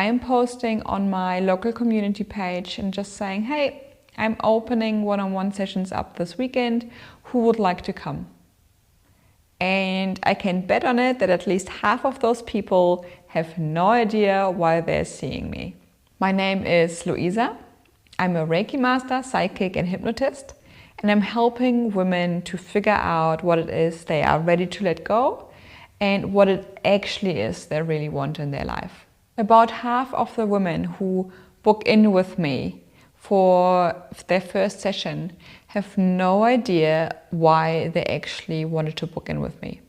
I am posting on my local community page and just saying, hey, I'm opening one-on-one sessions up this weekend. Who would like to come? And I can bet on it that at least half of those people have no idea why they're seeing me. My name is Luisa. I'm a Reiki master, psychic and hypnotist, and I'm helping women to figure out what it is they are ready to let go and what it actually is they really want in their life. About half of the women who book in with me for their first session have no idea why they actually wanted to book in with me.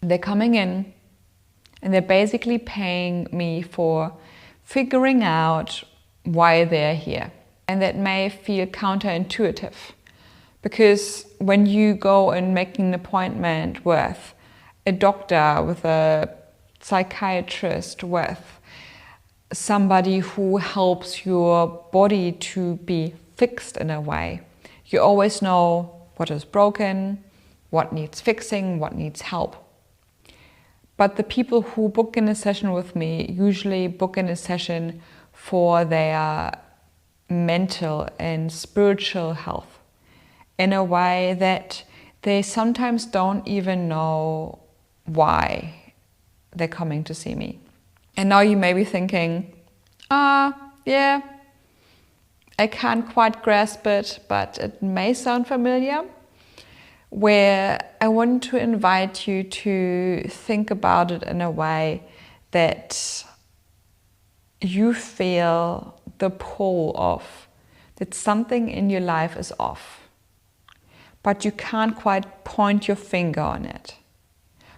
They're coming in and they're basically paying me for figuring out why they're here. And that may feel counterintuitive, because when you go and make an appointment with a doctor, with a psychiatrist, with somebody who helps your body to be fixed in a way, you always know what is broken, what needs fixing, what needs help. But the people who book in a session with me usually book in a session for their mental and spiritual health in a way that they sometimes don't even know why they're coming to see me. And now you may be thinking, yeah, I can't quite grasp it, but it may sound familiar. Where I want to invite you to think about it in a way that you feel the pull of that something in your life is off, but you can't quite point your finger on it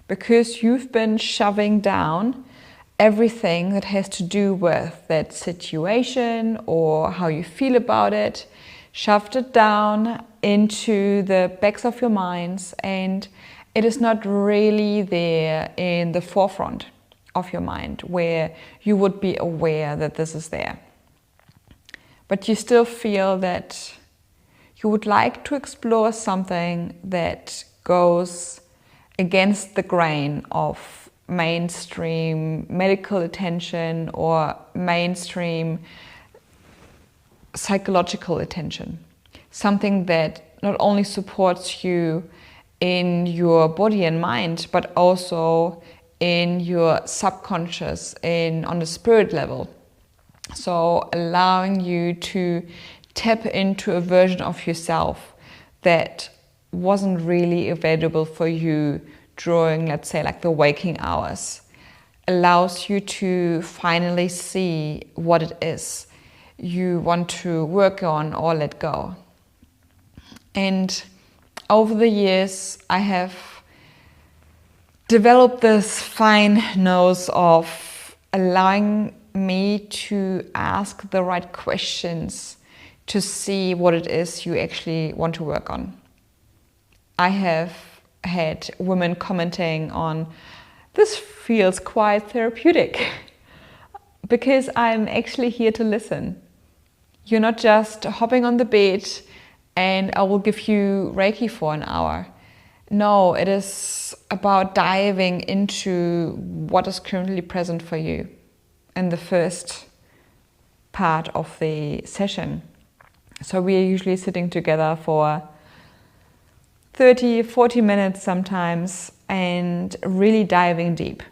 because you've been shoving down everything that has to do with that situation or how you feel about it, shoved it down into the backs of your minds, and it is not really there in the forefront of your mind where you would be aware that this is there. But you still feel that you would like to explore something that goes against the grain of mainstream medical attention or mainstream psychological attention. Something that not only supports you in your body and mind, but also in your subconscious, on the spirit level. So allowing you to tap into a version of yourself that wasn't really available for you during, let's say, like the waking hours, allows you to finally see what it is you want to work on or let go. And over the years, I have developed this fine nose of allowing me to ask the right questions to see what it is you actually want to work on. I have had women commenting on, this feels quite therapeutic because I'm actually here to listen. You're not just hopping on the bed and I will give you Reiki for an hour. No, it is about diving into what is currently present for you in the first part of the session. So we are usually sitting together for 30, 40 minutes sometimes and really diving deep.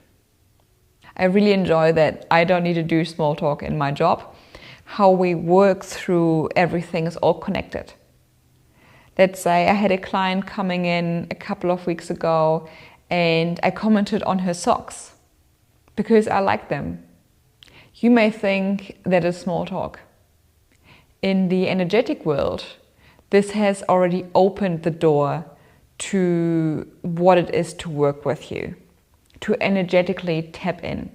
I really enjoy that I don't need to do small talk in my job. How we work through everything is all connected. Let's say I had a client coming in a couple of weeks ago and I commented on her socks because I like them. You may think that is small talk. In the energetic world, this has already opened the door to what it is to work with you, to energetically tap in.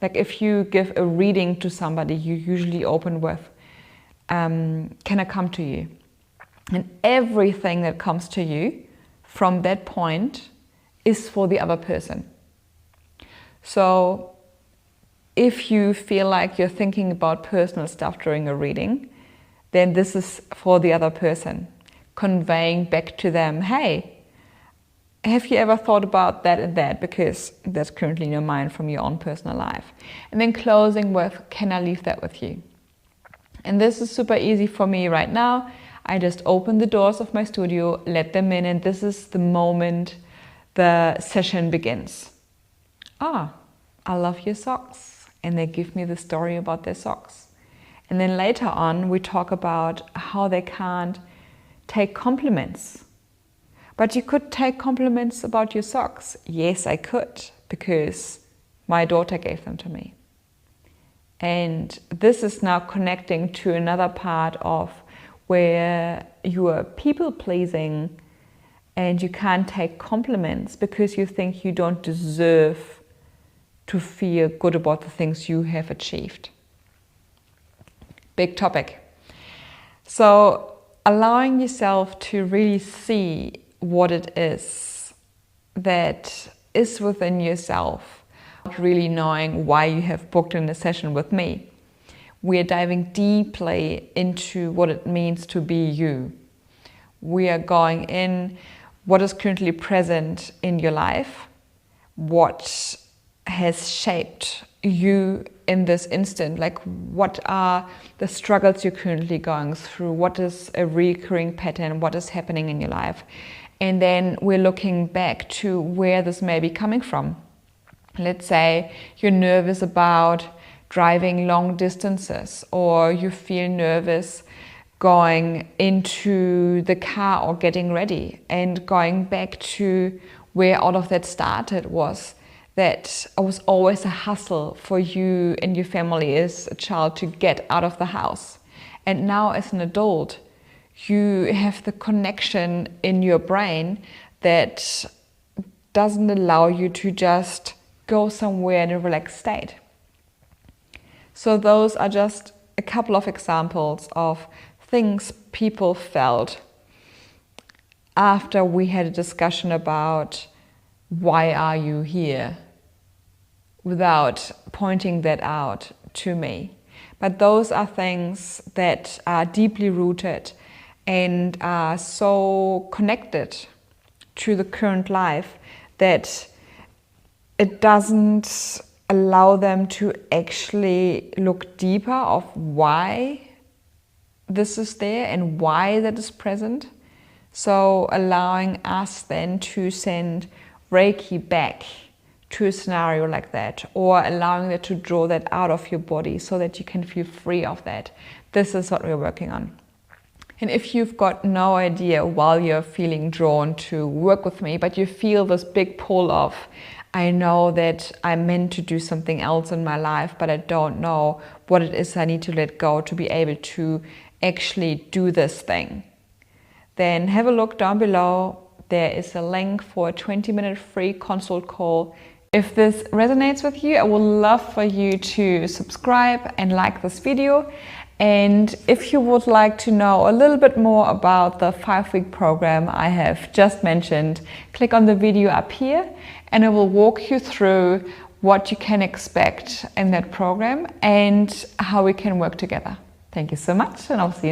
Like if you give a reading to somebody, you usually open with, can I come to you? And everything that comes to you from that point is for the other person. So if you feel like you're thinking about personal stuff during a reading, then this is for the other person, conveying back to them, hey, have you ever thought about that and that? Because that's currently in your mind from your own personal life. And then closing with, can I leave that with you? And this is super easy for me right now. I just open the doors of my studio, let them in, and this is the moment the session begins. Ah, I love your socks. And they give me the story about their socks. And then later on, we talk about how they can't take compliments. But you could take compliments about your socks. Yes, I could, because my daughter gave them to me. And this is now connecting to another part of where you are people-pleasing and you can't take compliments because you think you don't deserve to feel good about the things you have achieved. Big topic. So allowing yourself to really see what it is that is within yourself, really knowing why you have booked in a session with me. We are diving deeply into what it means to be you. We are going in what is currently present in your life, what has shaped you in this instant, like what are the struggles you're currently going through, what is a recurring pattern, what is happening in your life. And then we're looking back to where this may be coming from. Let's say you're nervous about driving long distances, or you feel nervous going into the car or getting ready, and going back to where all of that started was that it was always a hustle for you and your family as a child to get out of the house. And now as an adult, you have the connection in your brain that doesn't allow you to just go somewhere in a relaxed state. So those are just a couple of examples of things people felt after we had a discussion about why are you here, without pointing that out to me. But those are things that are deeply rooted and are so connected to the current life that it doesn't allow them to actually look deeper of why this is there and why that is present. So allowing us then to send Reiki back to a scenario like that, or allowing that to draw that out of your body so that you can feel free of that. This is what we're working on. And if you've got no idea while you're feeling drawn to work with me, but you feel this big pull of, I know that I'm meant to do something else in my life, but I don't know what it is I need to let go to be able to actually do this thing, then have a look down below. There is a link for a 20-minute free consult call. If this resonates with you, I would love for you to subscribe and like this video. And if you would like to know a little bit more about the 5-week program I have just mentioned, click on the video up here and I will walk you through what you can expect in that program and how we can work together. Thank you so much, and I'll see you